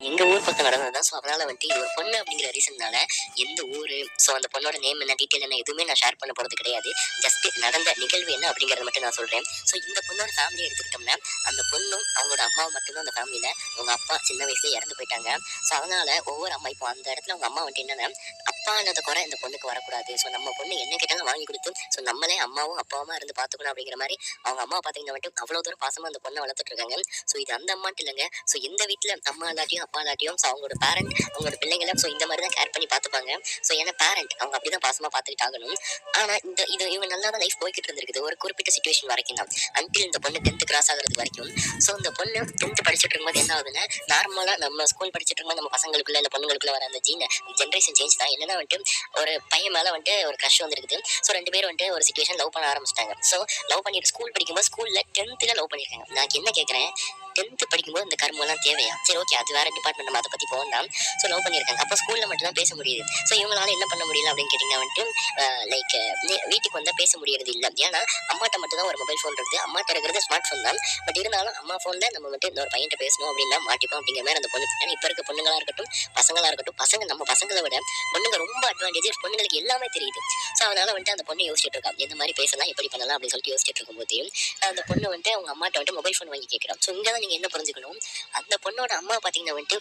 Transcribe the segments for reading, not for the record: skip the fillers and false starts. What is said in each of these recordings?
எங்க ஊர் பக்கம் நடந்தது தான். ஸோ, அதனால வந்துட்டு இது ஒரு பொண்ணு அப்படிங்கிற ரீசன்னால எந்த ஊரு, ஸோ அந்த பொண்ணோட நேம் என்ன, டீட்டெயில் என்ன எதுவுமே நான் ஷேர் பண்ண போறது கிடையாது. ஜஸ்ட் நடந்த நிகழ்வு என்ன அப்படிங்கிறத மட்டும் நான் சொல்றேன். ஸோ, இந்த பொண்ணோட ஃபேமிலிய எடுத்துக்கிட்டோம்னா, அந்த பொண்ணும் அவங்களோட அம்மாவும் மட்டும் தான் அந்த ஃபேமிலில. அவங்க அப்பா சின்ன வயசுலயே இறந்து போயிட்டாங்க. ஸோ, அதனால ஒவ்வொரு அம்மா இப்போ அந்த இடத்துல அவங்க அம்மா வந்துட்டு என்னன்னா, அப்பா இல்லாத குறை இந்த பொண்ணுக்கு வரக்கூடாது. ஸோ, நம்ம பொண்ணு என்ன கேட்டாலும் வாங்கி குடுத்து, ஸோ நம்மளே அம்மாவும் அப்பாவுமா இருந்து பார்த்துக்கணும் அப்படிங்கிற மாரி அவங்க அம்மா பார்த்தீங்கன்னா வந்துட்டு அவ்வளோ தூரம் பாசமா அந்த பொண்ண வளர்த்துட்டு இருக்காங்க. ஸோ, இது அந்த அம்மான்ட்டு இல்லங்க. ஸோ, எந்த வீட்ல அம்மா இல்லாட்டியும், அப்பா இல்லாட்டியும் ஸோ அவங்களோட பேரண்ட் அவங்களோட பிள்ளைங்கள ஸோ இந்த மாரி தான் கேர் பண்ணி பார்த்துப்பாங்க. ஸோ ஏன்னா பேரண்ட் அவங்க அப்படிதான் பாசமா பார்த்துக்கிட்டு ஆகணும். ஆனா இவங்க நல்லா தான் லைஃப் போய்க்கிட்டு இருந்திருக்குது. ஒரு குறிப்பிட்ட சிச்சுவேஷன் வரைக்கும் தான். அன்டில் இந்த பொண்ணு 10th கிராஸ் ஆகுறது வரைக்கும். ஸோ இந்த பொண்ணு 10th படிச்சுட்டு இருக்கும்போது என்ன ஆகுதுன்னா, நார்மலா நம்ம ஸ்கூல் படிச்சுட்டு இருக்கும்போது நம்ம பசங்களுக்குள்ள இல்ல பொண்ணுங்களுக்குள்ள வர அந்த ஜென்ரேஷன் சேஞ்ச் தான். என்னன்னா வந்துட்டு ஒரு பையன் மேல வந்துட்டு ஒரு க்ரஷ் வந்துருக்குது. ஸோ 2 பேரும் வந்துட்டு ஒரு சிச்சுவேஷன் லவ் பண்ண ஆரம்பிச்சிட்டாங்க. ஸோ லவ் பண்ணிட்டு ஸ்கூல் படிக்கும்போது ஸ்கூல்ல 10th லவ் பண்ணியிருக்காங்க. நான் என்ன கேட்கிறேன், 10th படிக்கும்போது இந்த கருமெல்லாம் தேவையா? சரி, ஓகே, அது வேற டிபார்ட்மெண்ட், நம்ம அதை பத்தி போகலாம். ஸோ லவ் பண்ணியிருக்காங்க. அப்போ ஸ்கூல்ல மட்டும் தான் பேச முடியுது. ஸோ இவங்களால என்ன பண்ண முடியல அப்படின்னு கேட்டீங்கன்னா வந்துட்டு லைக் வீட்டுக்கு வந்தா பேச முடியறது இல்லை. ஏன்னா அம்மாட்ட மட்டும் தான் ஒரு மொபைல் ஃபோன் இருக்குது. அம்மாட்ட இருக்கிறது ஸ்மார்ட் ஃபோன் தான். பட் இருந்தாலும் அம்மா ஃபோன்ல நம்ம வந்துட்டு இந்த ஒரு பையன்ட்ட பேசணும் அப்படின்னா மாட்டிப்போம் அப்படிங்கிற மாதிரி அந்த பொண்ணு. ஏன்னா இப்போ இருக்க பொண்ணுங்களா இருக்கட்டும், பசங்களா இருக்கட்டும், நம்ம பசங்களை விட பொண்ணுங்க ரொம்ப அட்வான்டேஜ். பொண்ணுங்களுக்கு எல்லாமே தெரியுது. ஸோ அதனால வந்துட்டு அந்த பொண்ணு யோசிச்சுட்டு இருக்கா, எந்த மாதிரி பேசலாம், எப்படி பண்ணலாம் அப்படின்னு சொல்லிட்டு யோசிச்சுட்டு இருக்கும்போது அந்த பொண்ணு வந்துட்டு அவங்க அம்மாட்ட வந்துட்டு மொபைல் ஃபோன் வாங்கி கேட்கிறான். ஸோ இங்கே தான் நீங்க என்ன புரிஞ்சுக்கணும், அந்த பொண்ணோட அம்மா பார்த்தீங்கன்னா வந்துட்டு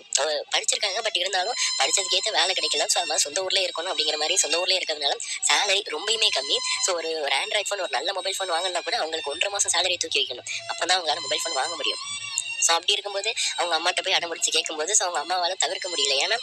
படிச்சிருக்காங்க. பட் இருந்தாலும் படிச்சதுக்கு ஏற்ற வேலை கிடைக்கல. ஸோ அது மாதிரி சொந்த ஊர்லேயே இருக்கணும் அப்படிங்கிற மாதிரி சொந்த ஊர்லேயே இருக்கிறதுனால சேலரி ரொம்பயுமே கம்மி. ஸோ ஒரு ஆண்ட்ராய்ட் ஃபோன், ஒரு நல்ல மொபைல் ஃபோன் வாங்கினா கூட அவங்களுக்கு 1.5 மாதம் சேலரி தூக்கி வைக்கணும். அப்போ தான் அவங்களால மொபைல் ஃபோன் வாங்க முடியும். ஸோ அப்படி இருக்கும்போது அவங்க அம்மாட்ட போய் அடம்பிடிச்சு கேட்கும்போது ஸோ அவங்க அம்மாவால தவிர்க்க முடியல. ஏன்னா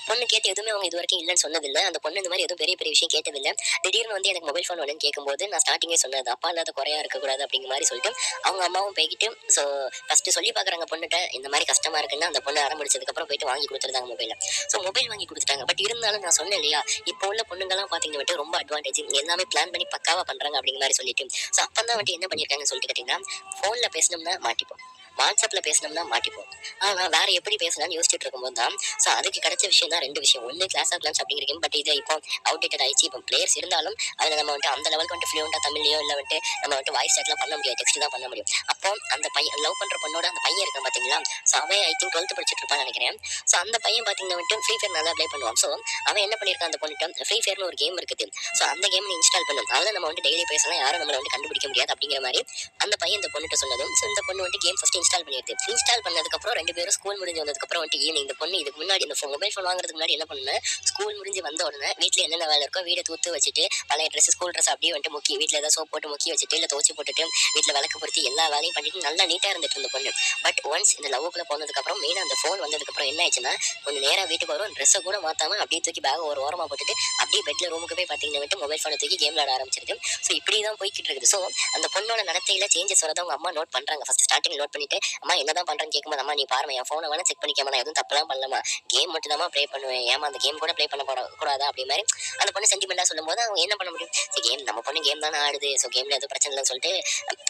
பொண்ணு கேட்டு எதுவுமே அவங்க இது வரைக்கும் இல்லைன்னு சொன்னதில்லை. அந்த பொண்ணு இந்த மாதிரி எதுவும் பெரிய பெரிய விஷயம் கேட்டதில்லை. திடீர்னு வந்து எனக்கு மொபைல் ஃபோன் வேணும்னு கேட்கும்போது நான் ஸ்டார்டிங்கே சொன்னது, அப்பா இல்லாத குறையா இருக்கக்கூடாது அப்படிங்கிற மாதிரி சொல்லிட்டு அவங்க அம்மாவும் போய்கிட்டு ஸோ ஃபர்ஸ்ட் சொல்லி பார்க்குறாங்க பொண்ணுகிட்ட, இந்த மாதிரி கஷ்டமா இருக்குன்னு. அந்த பொண்ணு ஆரம்பிச்சதுக்கப்புறம் போயிட்டு வாங்கி கொடுத்துருந்தாங்க மொபைலை. ஸோ மொபைல் வாங்கி கொடுத்துட்டாங்க. பட் இருந்தாலும் நான் சொன்னேன் இல்லையா, இப்போ உள்ள பொண்ணுங்கெல்லாம் பார்த்தீங்கன்னா ரொம்ப அட்வான்டேஜ், எல்லாமே பிளான் பண்ணி பக்காவா பண்றாங்க அப்படிங்கிற மாதிரி சொல்லிட்டு. ஸோ அப்போ தான் வந்துட்டு என்ன பண்ணியிருக்காங்கன்னு சொல்லிட்டு கேட்டிங்கன்னா, ஃபோனில் பேசணும்னா மாட்டிப்போம், வாட்ஸ்அப்ல பேசணும்னா மாட்டிப்போம். ஆனா வேற எப்படி பேசலாம்னு யோசிச்சுட்டு இருக்கும்போது தான் ஸோ அதுக்கு கிடைச்ச விஷயம் தான் 2 விஷயம். ஒண்ணு கிளாஸ் ஆஃப் கிளான்ஸ் அப்படிங்கிற கேம். பட் இது இப்போ அவுடேட்டட் ஆயிடுச்சு. இப்போ பிளேயர்ஸ் இருந்தாலும் அதில் நம்ம வந்துட்டு அந்த லெவலுக்கு வந்துட்டு ஃப்ளூயண்டா தமிழ்லையோ இல்லை வந்துட்டு நம்ம வந்துட்டு வாய்ஸ் சாட்லாம் பண்ண முடியாது, டெக்ஸ்ட் தான் பண்ண முடியும். அப்போ அந்த பையன் லவ் பண்ற பொண்ணோட அந்த பையன் இருக்கான் பாத்தீங்களா, ஸோ அவன் ஐ திங்க் 12th படிச்சுட்டு இருப்பான்னு நினைக்கிறேன். ஸோ அந்த பையன் பாத்தீங்கன்னா வந்துட்டு ஃப்ரீ ஃபயர் நல்லா ப்ளே பண்ணுவான். ஸோ அவன் என்ன பண்ணியிருக்கான், அந்த பொண்ணுட்டு ஃப்ரீ ஃபயர்னு ஒரு கேம் இருக்குது. ஸோ அந்த கேம் நீ இன்ஸ்டால் பண்ணும், அதில் நம்ம வந்து டெய்லி பேசலாம், யாரும் நம்மளை வந்து கண்டுபிடிக்க முடியாது அப்படிங்கிற மாதிரி அந்த பையன் இந்த பொண்ணுட்டு சொன்னதும் ஸோ இந்த பொண்ணு வந்து கேம் ஃபர்ஸ்ட் இன்ஸ்டால் பண்ணிடுது. இன்ஸ்டால் பண்ணதுக்கப்புறம் 2 பேரும் ஸ்கூல் முடிஞ்சு வந்ததுக்கப்புறம் வந்துட்டு ஈவினிங் இந்த பொண்ணு இதுக்கு முன்னாடி இந்த மொபைல் ஃபோன் வாங்குறதுக்கு முன்னாடி என்ன பண்ணு, ஸ்கூல் முடிஞ்சு வந்த உடனே வீட்டில் என்னென்ன வேலை இருக்கோ வீடை தூத்து வச்சுட்டு பழைய ட்ரெஸ் ஸ்கூல் ட்ரெஸ் அப்படியே வந்துட்டு முக்கி வீட்டில் ஏதாவது சோப் போட்டு முக்கி வச்சுட்டு இல்லை துவச்சி போட்டுட்டு வீட்டில் விளக்கு பொருத்தி எல்லா வேலையும் பண்ணிட்டு நல்லா நீட்டாக இருந்துட்டு இருந்த பொண்ணு. பட் ஒன்ஸ் இந்த லவ்வுக்குள்ள போனதுக்கப்புறம் மெயினாக அந்த ஃபோன் வந்ததுக்கப்புறம் என்ன ஆயிடுச்சுன்னா, கொஞ்சம் நேராக வீட்டுக்கு வரும், ட்ரெஸ்ஸை கூட மாற்றாம அப்படியே தூக்கி பேக் ஒரு ஓரமாக போட்டுட்டு அப்படியே பெட்ல ரூமுக்கு போய் பார்த்தீங்கன்னா மொபைல் ஃபோனை தூக்கி கேம் விளாட ஆரம்பிச்சிருக்கு. ஸோ இப்படி தான் போய்கிட்டு இருக்குது. ஸோ அந்த பொண்ணோட நடத்தையில சேஞ்சஸ் வரதை அவங்க அம்மா நோட் பண்ணுறாங்க. ஃபர்ஸ்ட் ஸ்டார்டிங் நோட் பண்ணிட்டு, அம்மா என்னதான் பண்றேன்னு கேட்கும்போது, அம்மா நீ பாருமா என் ஃபோனை வேணா செக் பண்ணிக்காம, நான் எதுவும் தப்புலாம் பண்ணலாமா, கேம் மட்டும் தான் ப்ளே பண்ணுவேன், ஏமா அந்த கேம் கூட ப்ளே பண்ண கூடாதா அப்படி மாதிரி அந்த பொண்ணு சென்டிமெண்டா சொல்லும் போது அவங்க என்ன பண்ண முடியும், சரி கேம் நம்ம பொண்ணு கேம் தானே ஆடுது, ஸோ கேம்ல எதுவும் பிரச்சனை இல்லைன்னு சொல்லிட்டு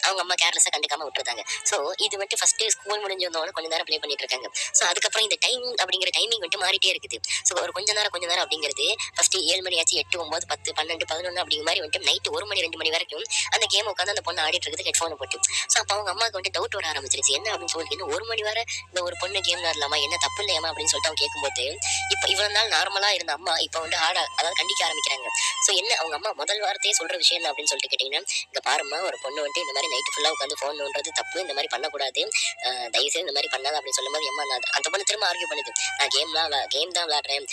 அவங்க அம்மா கேர்லெஸ்ஸாக கண்டுக்காம விட்டுருந்தாங்க. ஸோ இது வந்துட்டு ஃபர்ஸ்ட் ஸ்கூல் முடிஞ்சு வந்தவொடனே கொஞ்ச நேரம் ப்ளே பண்ணிட்டு இருக்காங்க. ஸோ அதுக்கப்புறம் இந்த டைம் அப்படிங்கிற டைமிங் வந்துட்டு மாறிட்டே இருக்குது. ஸோ ஒரு கொஞ்ச நேரம் அப்படிங்கிறது ஃபர்ஸ்ட் 7 மணி ஆச்சு, 8, 9, 10, 12, 11 அப்படிங்கிற மாதிரி வந்துட்டு நைட்டு 1 மணி 2 மணி வரைக்கும் அந்த கேம் உட்காந்து அந்த பொண்ணு ஆடிட்டு இருக்குது ஹெட்ஃபோனை போட்டு. ஸோ அப்போ அவங்க அம்மாவுக்கு வந்துட்டு டவுட் வர ஆரம்பிச்சிருச்சு, என்ன அப்படின்னு சொல்லிட்டு, இன்னும் 1 மணி வரை இந்த ஒரு பொண்ணு கேம் விளாடலாமா, என்ன தப்பு இல்லையாமா அப்படின்னு சொல்லிட்டு அவங்க கேட்கும்போது, இப்போ இவ்வளவு நாள் நார்மலா இருந்த அம்மா இப்போ வந்து அதாவது கண்டிக்க ஆரம்பிக்கிறாங்க. ஸோ என்ன அவங்க அம்மா முதல் வார்த்தையே சொல்ற விஷயம் என்ன அப்படின்னு சொல்லிட்டு கேட்டீங்கன்னா, இங்க பாரும்மா ஒரு பொண்ணு வந்துட்டு இந்த மாதிரி நைட்டு ஃபுல்லா உட்காந்து ஃபோன் நோண்டுறது தப்பு, இந்த மாதிரி பண்ணக்கூடாது, தயவுசெய்து இந்த மாதிரி பண்ணாத அப்படின்னு சொல்லும்போது, அம்மா நான் அந்த பொண்ணு திரும்ப ஆர்கியூ பண்ணுது, நான் கேம் தான் விளாடுறேன்,